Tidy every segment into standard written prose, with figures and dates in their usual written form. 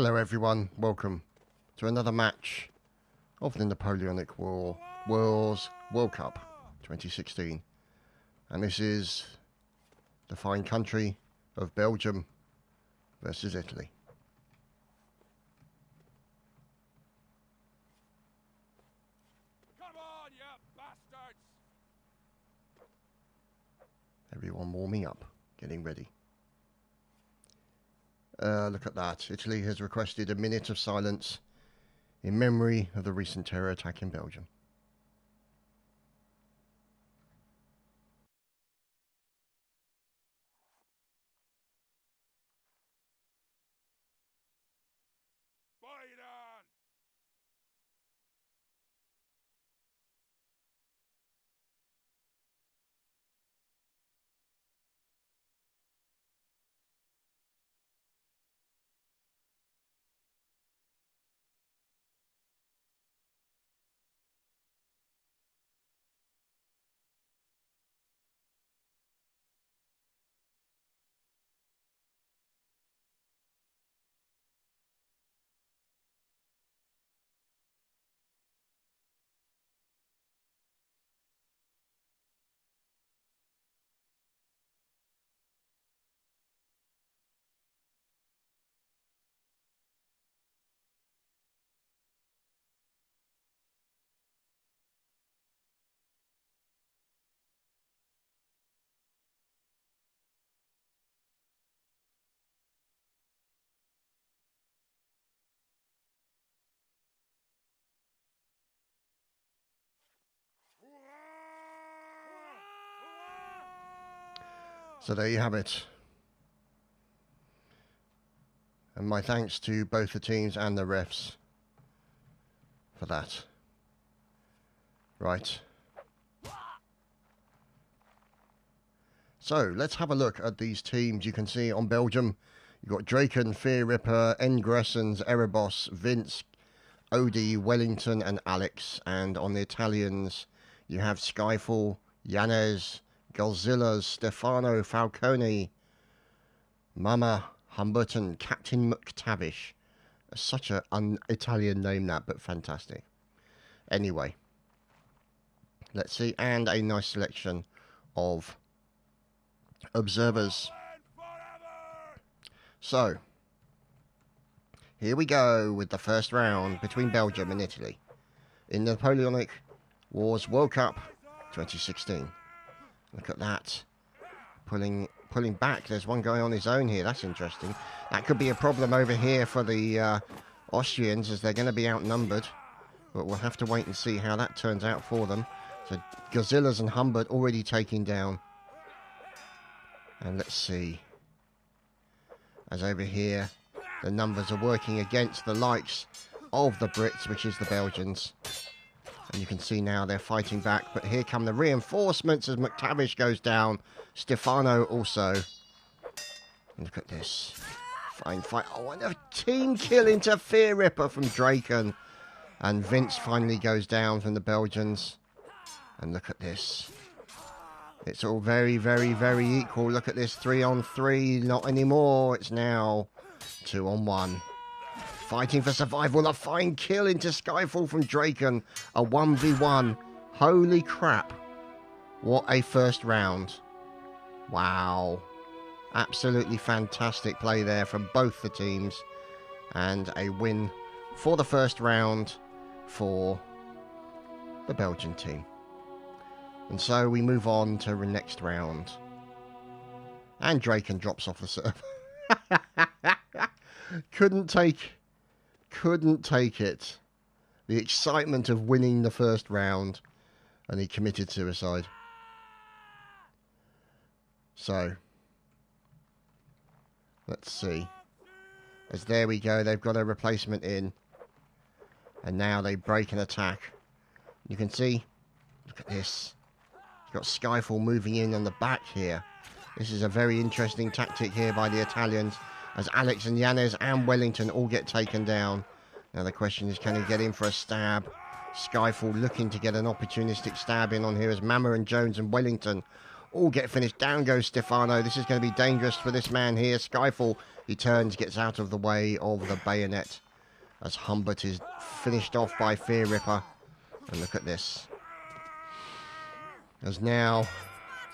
Hello everyone, welcome to another match of the Napoleonic Wars World Cup 2016. And this is the fine country of Belgium versus Italy. Come on, you bastards! Everyone warming up, getting ready. Look at that. Italy has requested a minute of silence in memory of the recent terror attack in Belgium. Fight on! So there you have it. And my thanks to both the teams and the refs for that. Right. So let's have a look at these teams. You can see on Belgium, you've got Draken, Fear Ripper, Engressens, Erebos, Vince, Odie, Wellington and Alex. And on the Italians, you have Skyfall, Yanez, Godzillas, Stefano, Falcone, Mama, Humbert and Captain McTavish. Such an un-Italian name that, but fantastic. Anyway, let's see. And a nice selection of observers. So, here we go with the first round between Belgium and Italy in the Napoleonic Wars World Cup 2016. Look at that. Pulling back. There's one going on his own here. That's interesting. That could be a problem over here for the Austrians, as they're going to be outnumbered. But we'll have to wait and see how that turns out for them. So Godzillas and Humbert already taken down. And let's see. As over here, the numbers are working against the likes of the Brits, which is the Belgians. And you can see now they're fighting back. But here come the reinforcements as McTavish goes down. Stefano also. Look at this. Fine fight. Oh, and a team kill into Fear Ripper from Draken. And Vince finally goes down from the Belgians. And look at this. It's all very, very, very equal. Look at this. 3-on-3. Not anymore. It's now 2-on-1. Fighting for survival. A fine kill into Skyfall from Draken. A 1v1. Holy crap. What a first round. Wow. Absolutely fantastic play there from both the teams. And a win for the first round for the Belgian team. And so we move on to the next round. And Draken drops off the serve. Couldn't take it. The excitement of winning the first round, and he committed suicide. So, let's see. As there we go, they've got a replacement in. And now they break an attack. You can see, look at this. You've got Skyfall moving in on the back here. This is a very interesting tactic here by the Italians, as Alex and Yanez and Wellington all get taken down. Now the question is, can he get in for a stab? Skyfall looking to get an opportunistic stab in on here as Mama and Jones and Wellington all get finished. Down goes Stefano. This is going to be dangerous for this man here. Skyfall, he turns, gets out of the way of the bayonet as Humbert is finished off by Fear Ripper. And look at this. As now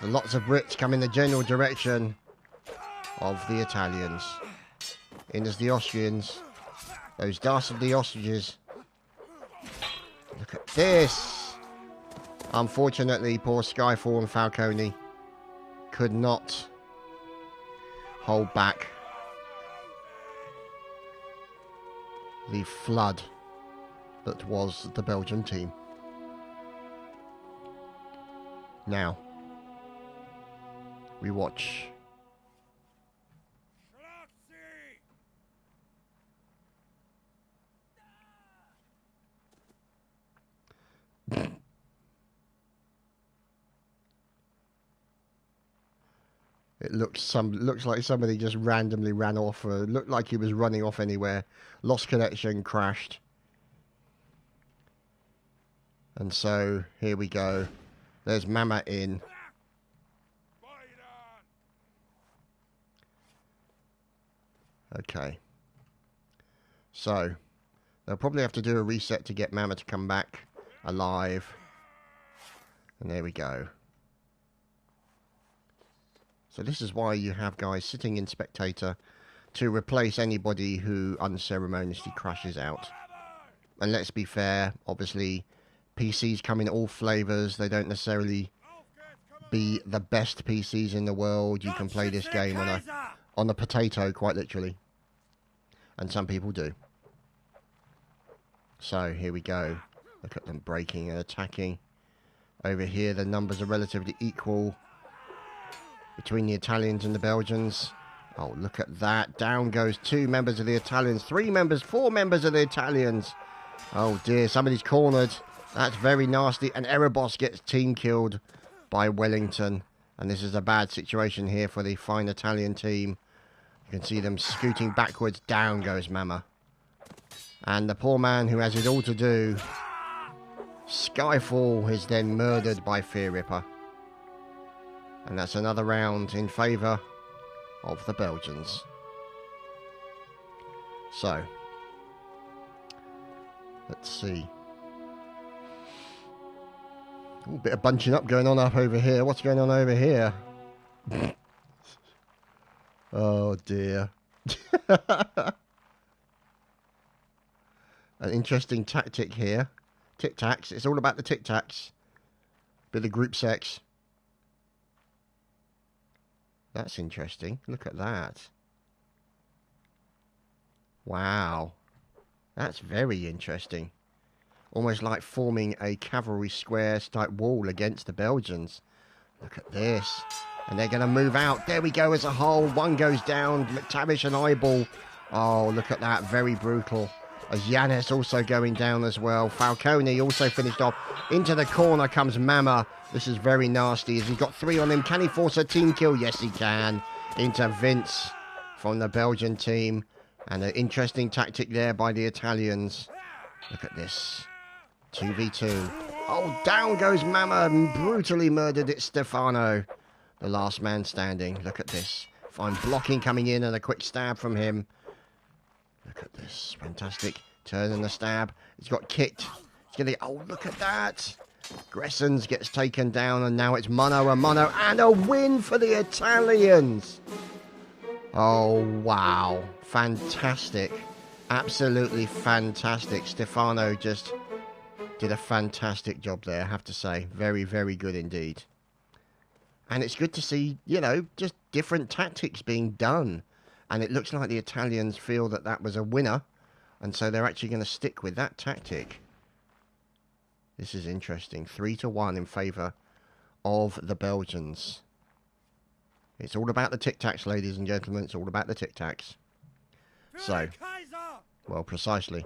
lots of Brits come in the general direction of the Italians. In as the Austrians, those dastardly ostriches. Look at this. Unfortunately, poor Skyfall and Falcone could not hold back the flood that was the Belgian team. Now, we watch. It looks like somebody just randomly ran off, or it looked like he was running off anywhere. Lost connection, crashed. And so, here we go. There's Mama in. Okay. So, they'll probably have to do a reset to get Mama to come back alive. And there we go. So this is why you have guys sitting in spectator to replace anybody who unceremoniously crashes out. And let's be fair, obviously, PCs come in all flavours. They don't necessarily be the best PCs in the world. You can play this game on a potato, quite literally. And some people do. So, here we go. Look at them braking and attacking. Over here, the numbers are relatively equal between the Italians and the Belgians. Oh, look at that. Down goes 2 members of the Italians. 3 members, 4 members of the Italians. Oh dear, somebody's cornered. That's very nasty. And Erebos gets team killed by Wellington. And this is a bad situation here for the fine Italian team. You can see them scooting backwards. Down goes Mama. And the poor man who has it all to do, Skyfall, is then murdered by Fear Ripper. And that's another round in favour of the Belgians. So, let's see. Ooh, bit of bunching up going on up over here. What's going on over here? Oh dear. An interesting tactic here. Tic-tacs. It's all about the tic-tacs. Bit of group sex. That's interesting. Look at that. Wow. That's very interesting. Almost like forming a cavalry square type wall against the Belgians. Look at this. And they're going to move out. There we go as a whole. One goes down. McTavish and Eyeball. Oh, look at that. Very brutal. As Yanis also going down as well. Falcone also finished off. Into the corner comes Mama. This is very nasty. As he's got 3 on him. Can he force a team kill? Yes, he can. Into Vince from the Belgian team. And an interesting tactic there by the Italians. Look at this. 2v2. Oh, down goes Mama. Brutally murdered it, Stefano. The last man standing. Look at this. Fine blocking coming in and a quick stab from him. Look at this. Fantastic. Turn and the stab. He's got kicked. He's gonna. Oh, look at that. Gressens gets taken down and now it's mano a mano. And a win for the Italians. Oh, wow. Fantastic. Absolutely fantastic. Stefano just did a fantastic job there, I have to say. Very, very good indeed. And it's good to see, you know, just different tactics being done. And it looks like the Italians feel that that was a winner. And so they're actually going to stick with that tactic. This is interesting. 3-1 in favour of the Belgians. It's all about the tic-tacs, ladies and gentlemen. It's all about the tic-tacs. So, well, precisely.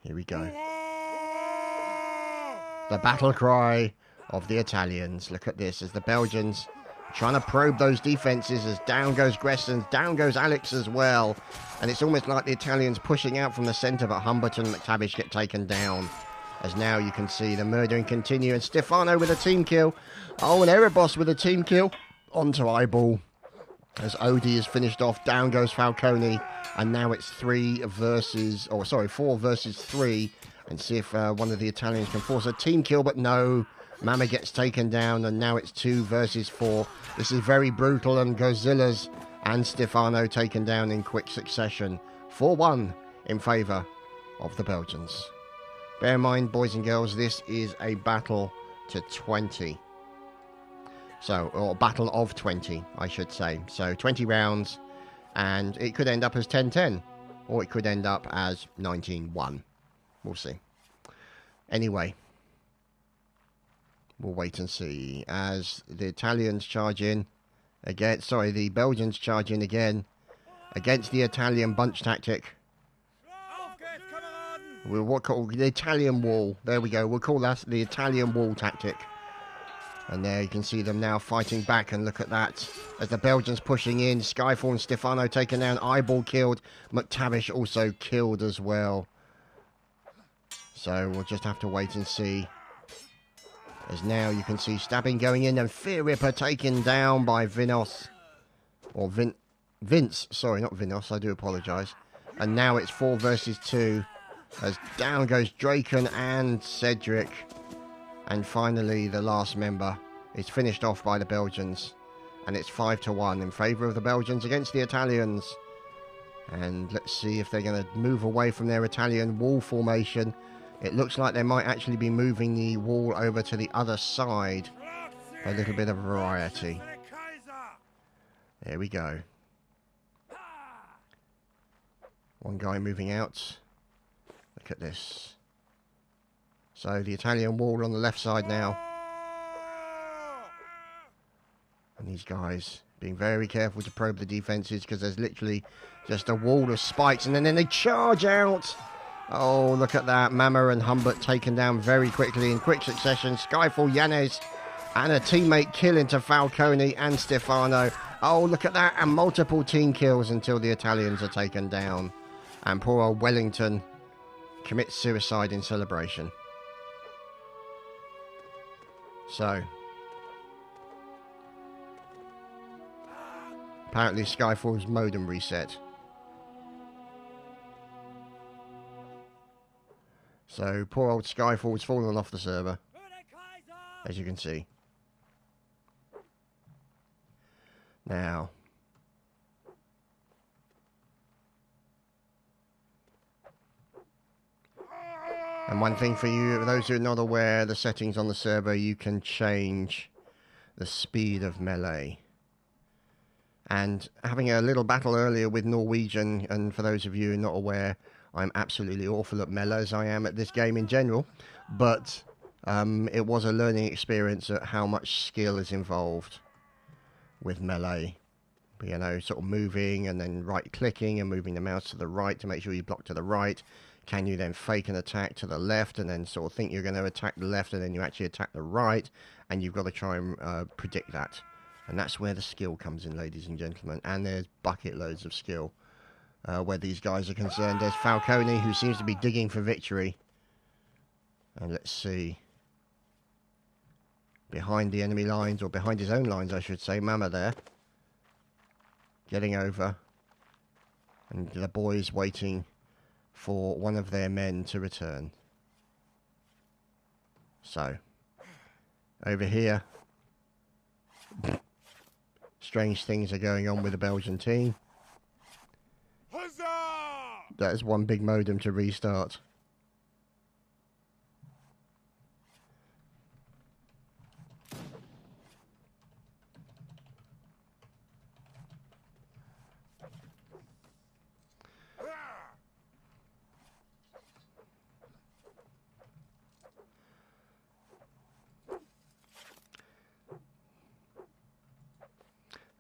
Here we go. The battle cry of the Italians. Look at this as the Belgians trying to probe those defences as down goes Gressens, down goes Alex as well. And it's almost like the Italians pushing out from the centre, but Humbert and McTavish get taken down. as now you can see the murdering continue, and Stefano with a team kill. Oh, and Erebos with a team kill onto Eyeball. As Odie is finished off, down goes Falcone, and now it's 4 versus 3, and see if one of the Italians can force a team kill, but no, Mama gets taken down, and now it's 2 versus 4. This is very brutal, and Godzilla's and Stefano taken down in quick succession. 4-1 in favour of the Belgians. Bear in mind, boys and girls, this is a battle to 20. So, or battle of 20, I should say. So 20 rounds, and it could end up as 10-10, or it could end up as 19-1. We'll see. Anyway, we'll wait and see as the Italians charge in again. Sorry, the Belgians charge in again against the Italian bunch tactic. We'll call the Italian wall. There we go. We'll call that the Italian wall tactic. And there you can see them now fighting back, and look at that. As the Belgians pushing in, Skyfall and Stefano taken down, Eyeball killed, McTavish also killed as well. So we'll just have to wait and see. As now you can see stabbing going in, and Fear Ripper taken down by Vinos. Or Vince, sorry, not Vinos, I do apologise. And now it's 4 versus 2. As down goes Draken and Cedric. And finally, the last member is finished off by the Belgians. And it's 5-1 in favour of the Belgians against the Italians. And let's see if they're going to move away from their Italian wall formation. It looks like they might actually be moving the wall over to the other side. A little bit of variety. There we go. One guy moving out. Look at this. So the Italian wall on the left side now. And these guys being very careful to probe the defences, because there's literally just a wall of spikes, and then they charge out. Oh, look at that. Mama and Humbert taken down very quickly in quick succession. Skyfall, Yanez, and a teammate kill into Falcone and Stefano. Oh, look at that. And multiple team kills until the Italians are taken down. And poor old Wellington commits suicide in celebration. So, apparently Skyfall's modem reset. So, poor old Skyfall's fallen off the server, as you can see. Now, and one thing for you, those who are not aware, the settings on the server, you can change the speed of melee. And having a little battle earlier with Norwegian, and for those of you not aware, I'm absolutely awful at melee, as I am at this game in general. But it was a learning experience at how much skill is involved with melee. You know, sort of moving and then right-clicking and moving the mouse to the right to make sure you block to the right. Can you then fake an attack to the left and then sort of think you're going to attack the left and then you actually attack the right? And you've got to try and predict that. And that's where the skill comes in, ladies and gentlemen. And there's bucket loads of skill where these guys are concerned. There's Falcone, who seems to be digging for victory. And let's see. Behind the enemy lines, or behind his own lines, I should say. Mama there. Getting over. And the boys waiting for one of their men to return. So, over here, strange things are going on with the Belgian team. Huzzah! That is one big modem to restart.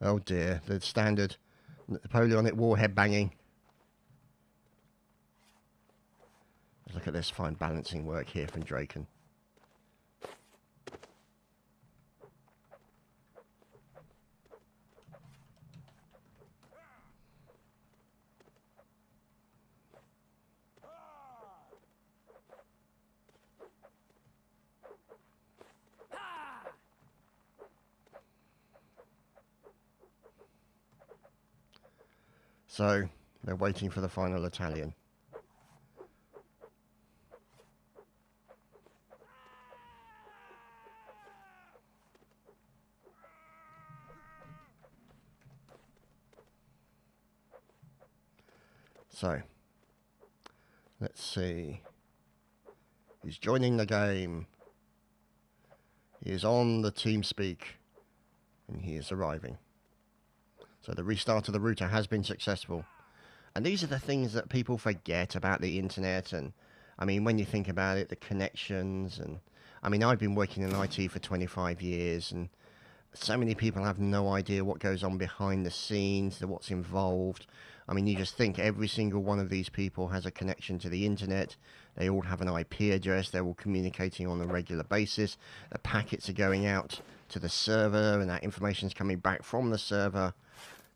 Oh dear, the standard Napoleonic war head banging. Look at this fine balancing work here from Draken. So they're waiting for the final Italian. So, let's see. He's joining the game. He is on the TeamSpeak, and he is arriving. So the restart of the router has been successful. And these are the things that people forget about the internet. And, I mean, when you think about it, the connections. And, I mean, I've been working in IT for 25 years, and so many people have no idea what goes on behind the scenes, what's involved. I mean, you just think every single one of these people has a connection to the internet. They all have an IP address. They're all communicating on a regular basis. The packets are going out to the server, and that information's coming back from the server.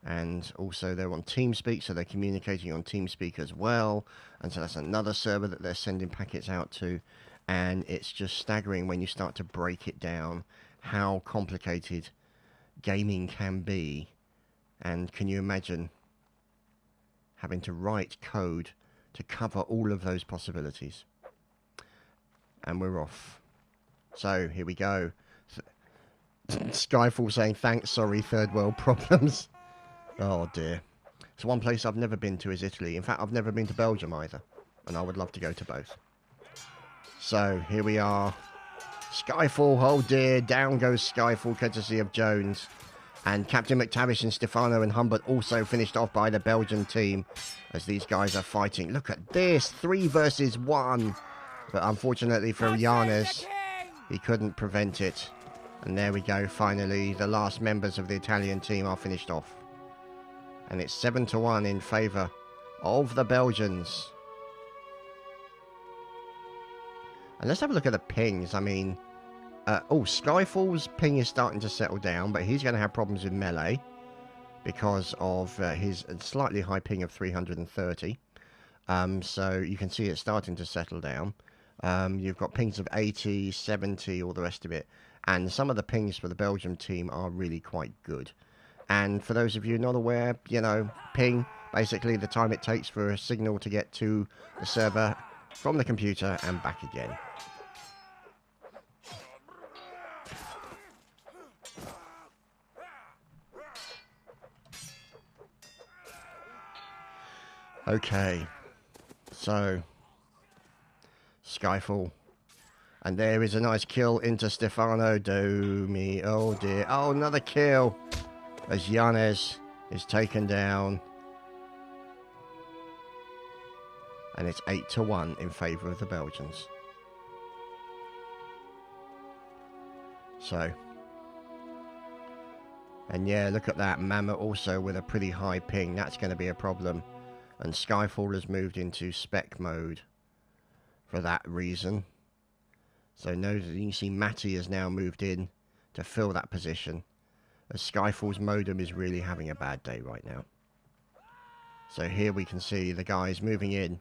And also they're on TeamSpeak, so they're communicating on TeamSpeak as well. And so that's another server that they're sending packets out to. And it's just staggering when you start to break it down how complicated gaming can be. And can you imagine having to write code to cover all of those possibilities? And we're off. So here we go. Skyfall saying thanks, sorry, third world problems. Oh dear. So one place I've never been to is Italy. In fact, I've never been to Belgium either, and I would love to go to both. So here we are. Skyfall, oh dear, down goes Skyfall, courtesy of Jones. And Captain McTavish and Stefano and Humbert also finished off by the Belgian team as these guys are fighting. Look at this, 3 versus 1. But unfortunately for Giannis, he couldn't prevent it. And there we go, finally, the last members of the Italian team are finished off. And it's 7-1 in favour of the Belgians. And let's have a look at the pings. I mean, Skyfall's ping is starting to settle down, but he's going to have problems with melee because of his slightly high ping of 330. So you can see it's starting to settle down. You've got pings of 80, 70, all the rest of it. And some of the pings for the Belgium team are really quite good. And for those of you not aware, you know, ping, basically the time it takes for a signal to get to the server from the computer and back again. Okay, so Skyfall, and there is a nice kill into Stefano. Do me, oh dear, oh another kill as Yanez is taken down, and it's 8-1 in favour of the Belgians. So, and yeah, look at that, Mama also with a pretty high ping. That's going to be a problem. And Skyfall has moved into spec mode for that reason. So notice you can see Matty has now moved in to fill that position, as Skyfall's modem is really having a bad day right now. So here we can see the guys moving in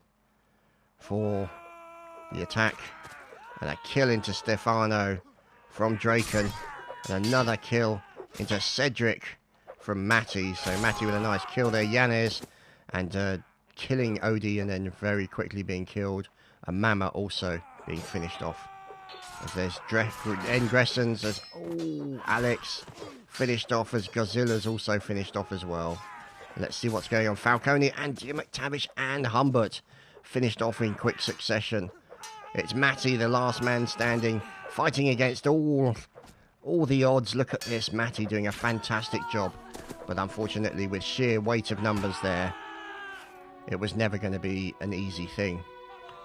for the attack. And a kill into Stefano from Draken. And another kill into Cedric from Matty. So Matty with a nice kill there. Yanez and killing Odie and then very quickly being killed. And Mama also being finished off. As there's Gressons as Alex finished off, as Godzilla's also finished off as well. Let's see what's going on. Falcone and McTavish and Humbert finished off in quick succession. It's Matty, the last man standing, fighting against all the odds. Look at this, Matty doing a fantastic job. But unfortunately, with sheer weight of numbers there, it was never going to be an easy thing.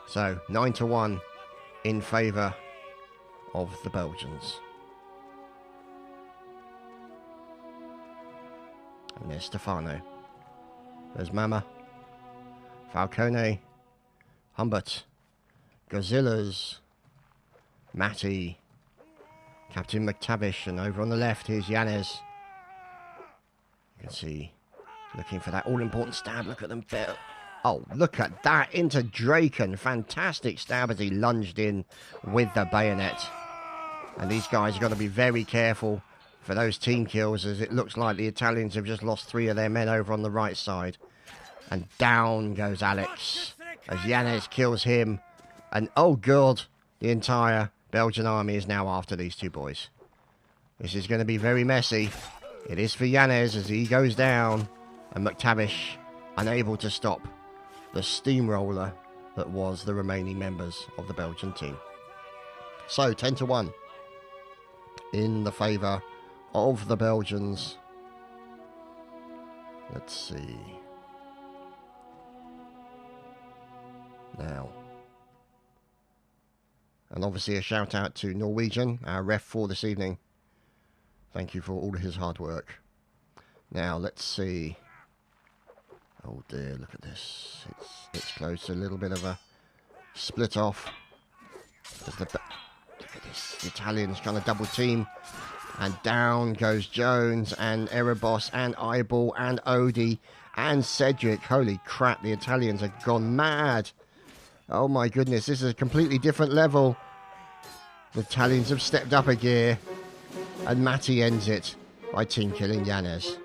So 9-1 in favour of the Belgians. And there's Stefano. There's Mama, Falcone, Humbert, Godzilla's, Matty, Captain McTavish, and over on the left here's Yanez. You can see, looking for that all-important stab. Look at them. Oh, look at that, into Draken. Fantastic stab as he lunged in with the bayonet. And these guys have got to be very careful for those team kills, as it looks like the Italians have just lost 3 of their men over on the right side. And down goes Alex as Yanez kills him. And oh god, the entire Belgian army is now after these two boys. This is going to be very messy. It is for Yanez as he goes down. And McTavish unable to stop the steamroller that was the remaining members of the Belgian team. So 10-1 in the favour of the Belgians. Let's see. Now. And obviously a shout out to Norwegian, our ref for this evening. Thank you for all of his hard work. Now let's see. Oh dear, look at this. It's close to a little bit of a split off. Look at this. The Italians trying to double team. And down goes Jones and Erebos and Eyeball and Odie and Cedric. Holy crap, the Italians have gone mad. Oh my goodness, this is a completely different level. The Italians have stepped up a gear. And Matty ends it by team killing Yanez.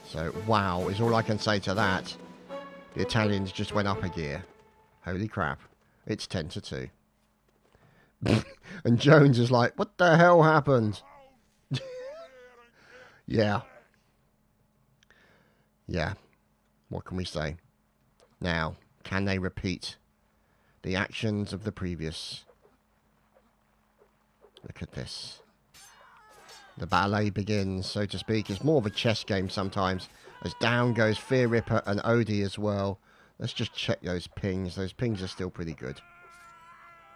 So, wow, is all I can say to that. The Italians just went up a gear. Holy crap. It's 10-2. And Jones is like, what the hell happened? Yeah. Yeah. What can we say? Now, can they repeat the actions of the previous? Look at this. The ballet begins, so to speak. It's more of a chess game sometimes. As down goes Fear Ripper and Odie as well. Let's just check those pings. Those pings are still pretty good.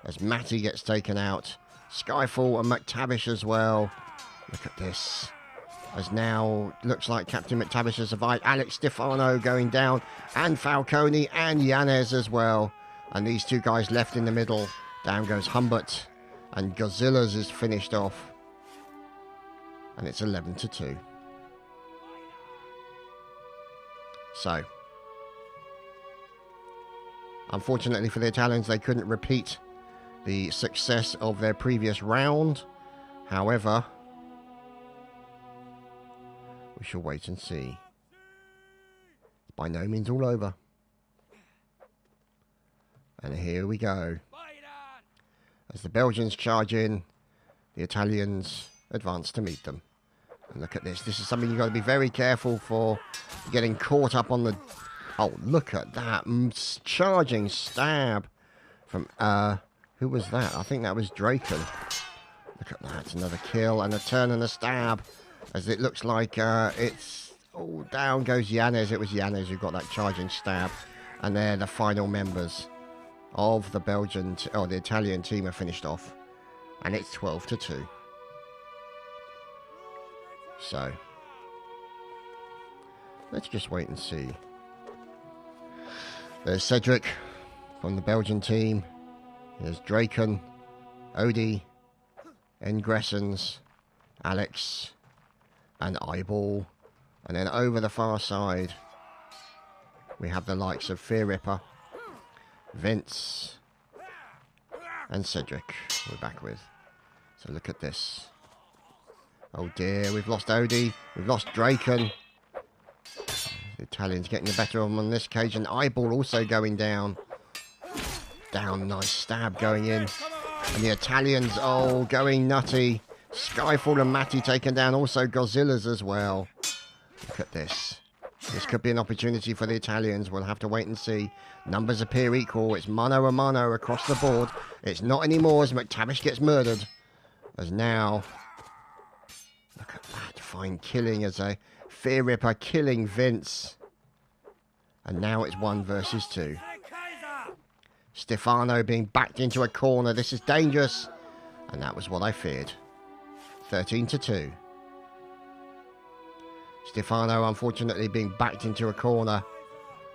As Matty gets taken out. Skyfall and McTavish as well. Look at this. As now looks like Captain McTavish has survived. Alex Stefano going down. And Falcone and Yanez as well. And these two guys left in the middle. Down goes Humbert. And Godzilla's is finished off. And it's 11-2. So, unfortunately for the Italians, they couldn't repeat the success of their previous round. However, we shall wait and see. It's by no means all over. And here we go. As the Belgians charge in, the Italians advance to meet them. And look at this. This is something you've got to be very careful for getting caught up on the... Oh, look at that. Charging stab from... Who was that? I think that was Draken. Look at that. Another kill and a turn and a stab. As it looks like it's... Oh, down goes Yanez. It was Yanez who got that charging stab. And they're the final members of the Belgian... the Italian team are finished off. And it's 12-2. So, let's just wait and see. There's Cedric from the Belgian team. There's Draken, Odie, Engressens, Alex, and Eyeball. And then over the far side, we have the likes of Fear Ripper, Vince, and Cedric we're back with. So look at this. Oh dear, we've lost Odie, we've lost Draken. The Italians getting the better of them on this occasion. Eyeball also going down. Down, nice stab going in. And the Italians, oh, going nutty. Skyfall and Matty taken down, also Godzilla's as well. Look at this. This could be an opportunity for the Italians. We'll have to wait and see. Numbers appear equal. It's mano a mano across the board. It's not anymore as McTavish gets murdered. As now... Look at that, fine killing as a Fear Ripper killing Vince. And now it's 1 versus 2. Stefano being backed into a corner. This is dangerous. And that was what I feared. 13-2. Stefano unfortunately being backed into a corner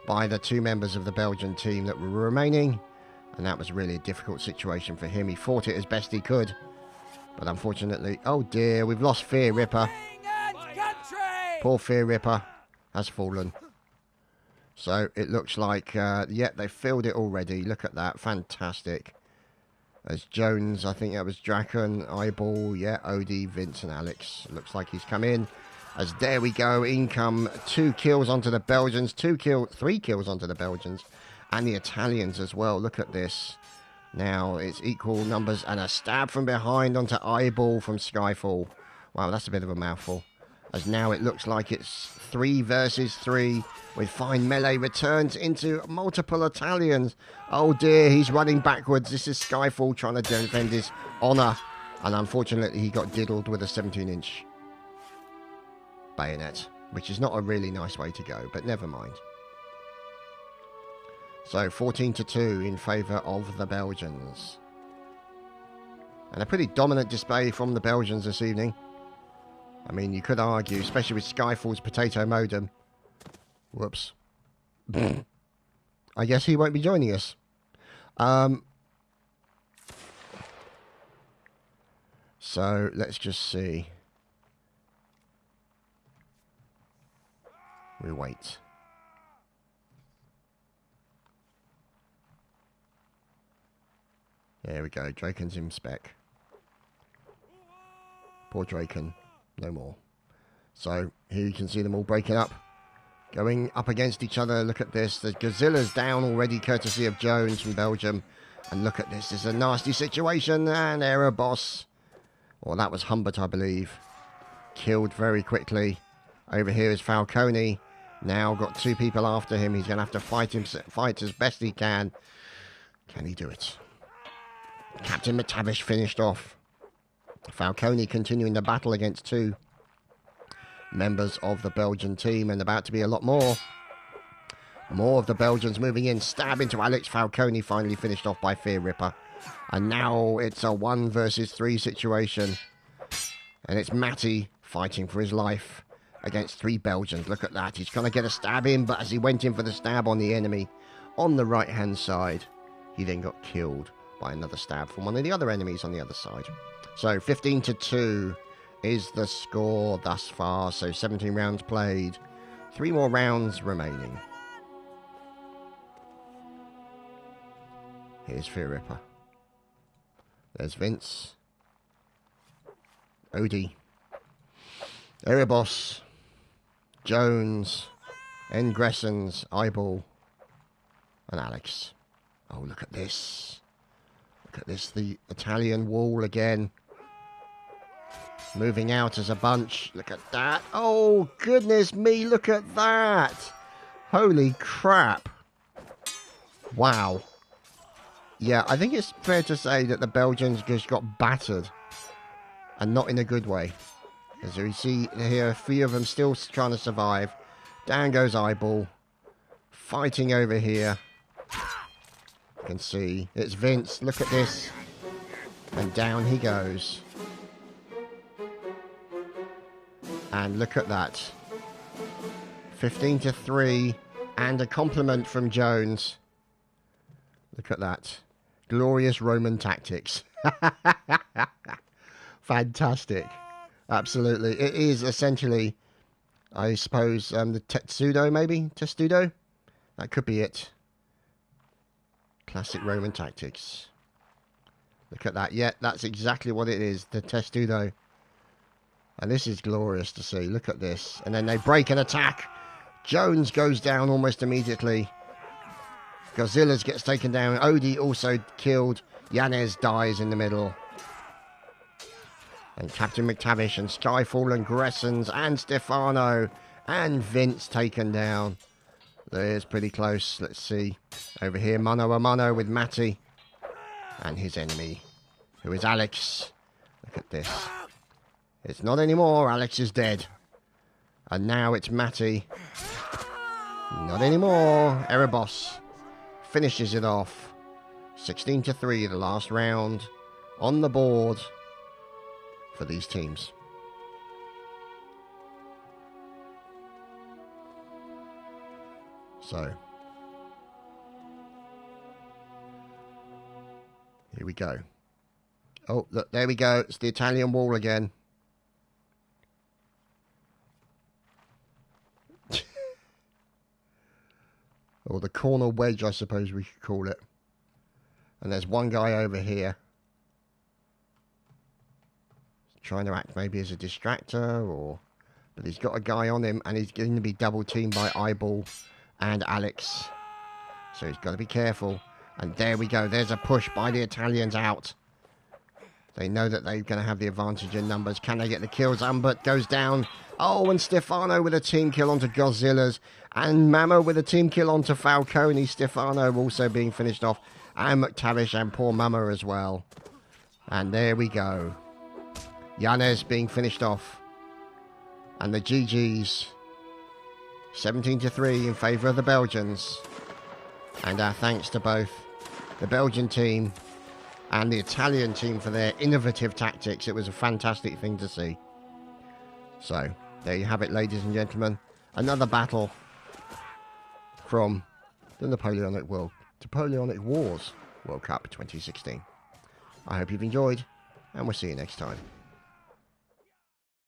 by the 2 members of the Belgian team that were remaining. And that was really a difficult situation for him. He fought it as best he could. But unfortunately, oh dear, we've lost Fear Ripper. Poor Fear Ripper has fallen. So it looks like, yeah, they've filled it already. Look at that, fantastic. As Jones, I think that was Draken, Eyeball, yeah, Odie, Vince and Alex. Looks like he's come in. As there we go, in come 2 kills onto the Belgians, 3 kills onto the Belgians. And the Italians as well, look at this. Now it's equal numbers and a stab from behind onto Eyeball from Skyfall. Wow, that's a bit of a mouthful. As now it looks like it's 3 versus 3 with fine melee returns into multiple Italians. Oh dear, he's running backwards. This is Skyfall trying to defend his honour. And unfortunately he got diddled with a 17-inch bayonet, which is not a really nice way to go, but never mind. So 14-2 in favour of the Belgians. And a pretty dominant display from the Belgians this evening. I mean, you could argue, especially with Skyfall's potato modem. Whoops. I guess he won't be joining us. So, let's just see. We wait. There we go. Draken's in spec. Poor Draken. No more. So, here you can see them all breaking up. Going up against each other. Look at this. The Godzilla's down already, courtesy of Jones from Belgium. And look at this. This is a nasty situation. And error boss. Well, that was Humbert, I believe. Killed very quickly. Over here is Falcone. Now got 2 people after him. He's going to have to fight as best he can. Can he do it? Captain McTavish finished off. Falcone continuing the battle against 2 members of the Belgian team, and about to be a lot more. More of the Belgians moving in. Stab into Alex. Falcone finally finished off by Fear Ripper. And now it's a 1 versus 3 situation. And it's Matty fighting for his life against 3 Belgians. Look at that. He's trying to get a stab in, but as he went in for the stab on the enemy on the right-hand side, he then got killed by another stab from one of the other enemies on the other side. So 15-2 is the score thus far. So 17 rounds played. 3 more rounds remaining. Here's Fear Ripper. There's Vince. Odie. Erebos. Jones. Engressens. Eyeball. And Alex. Oh, look at this. Look at this. The Italian wall again. Moving out as a bunch. Look at that. Oh, goodness me. Look at that. Holy crap. Wow. Yeah, I think it's fair to say that the Belgians just got battered. And not in a good way. As you see here, a few of them still trying to survive. Down goes Eyeball. Fighting over here. You can see. It's Vince. Look at this. And down he goes. And look at that. 15-3. And a compliment from Jones. Look at that. Glorious Roman tactics. Fantastic. Absolutely. It is essentially, I suppose, the Tetsudo maybe? Testudo? That could be it. Classic Roman tactics. Look at that. Yeah, that's exactly what it is. The Testudo. And this is glorious to see. Look at this. And then they break an attack. Jones goes down almost immediately. Godzillas gets taken down. Odie also killed. Yanez dies in the middle. And Captain McTavish and Skyfall and Gressens and Stefano and Vince taken down. There's pretty close. Let's see. Over here, mano a mano with Matty and his enemy, who is Alex. Look at this. It's not anymore. Alex is dead. And now it's Matty. Not anymore. Erebos finishes it off. 16-3, the last round on the board for these teams. So, here we go. Oh, look, there we go. It's the Italian wall again. Or the corner wedge, I suppose we could call it. And there's one guy over here. trying to act maybe as a distractor, or... But he's got a guy on him, and he's going to be double-teamed by Eyeball and Alex. So he's got to be careful. And there we go. There's a push by the Italians out. They know that they're going to have the advantage in numbers. Can they get the kills? Umbert goes down. Oh, and Stefano with a team kill onto Godzillas. And Mamo with a team kill onto Falcone. Stefano also being finished off. And McTavish and poor Mamo as well. And there we go. Yanez being finished off. And the GGs. 17-3 in favour of the Belgians. And our thanks to both the Belgian team and the Italian team for their innovative tactics. It was a fantastic thing to see. So, there you have it, ladies and gentlemen. Another battle from the Napoleonic Wars World Cup 2016. I hope you've enjoyed, and we'll see you next time.